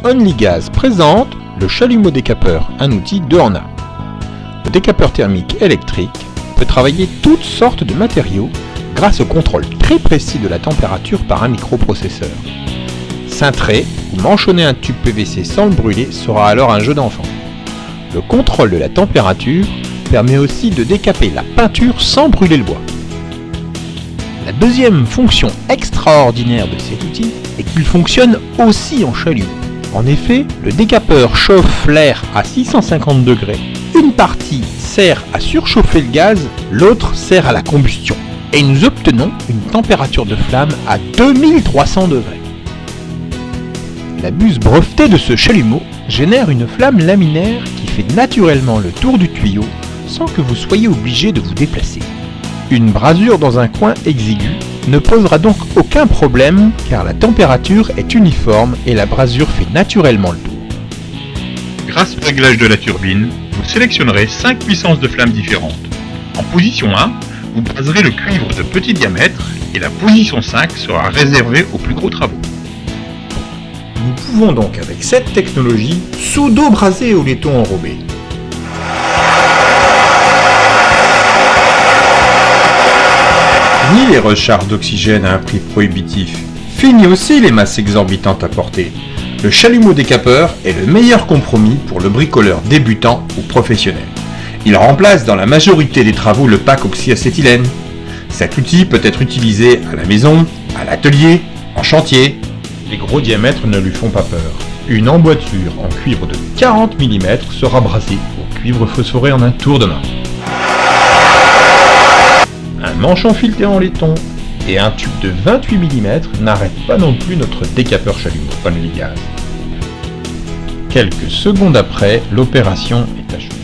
OnlyGaz présente le chalumeau décapeur, un outil 2 en 1. Le décapeur thermique électrique peut travailler toutes sortes de matériaux grâce au contrôle très précis de la température par un microprocesseur. Cintrer ou manchonner un tube PVC sans le brûler sera alors un jeu d'enfant. Le contrôle de la température permet aussi de décaper la peinture sans brûler le bois. La deuxième fonction extraordinaire de cet outil est qu'il fonctionne aussi en chalumeau. En effet, le décapeur chauffe l'air à 650 degrés. Une partie sert à surchauffer le gaz, l'autre sert à la combustion. Et nous obtenons une température de flamme à 2300 degrés. La buse brevetée de ce chalumeau génère une flamme laminaire qui fait naturellement le tour du tuyau sans que vous soyez obligé de vous déplacer. Une brasure dans un coin exigu ne posera donc aucun problème car la température est uniforme et la brasure fait naturellement le tour. Grâce au réglage de la turbine, vous sélectionnerez 5 puissances de flammes différentes. En position 1, vous braserez le cuivre de petit diamètre et la position 5 sera réservée aux plus gros travaux. Nous pouvons donc avec cette technologie pseudo-braser au laiton enrobé. Fini les recharges d'oxygène à un prix prohibitif. Fini aussi les masses exorbitantes à porter. Le chalumeau décapeur est le meilleur compromis pour le bricoleur débutant ou professionnel. Il remplace dans la majorité des travaux le pack oxyacétylène. Cet outil peut être utilisé à la maison, à l'atelier, en chantier. Les gros diamètres ne lui font pas peur. Une emboîture en cuivre de 40 mm sera brasée au cuivre phosphoré en un tour de main. Un manchon fileté en laiton et un tube de 28 mm n'arrêtent pas non plus notre décapeur chalumeau OnlyGaz. Quelques secondes après, l'opération est achevée.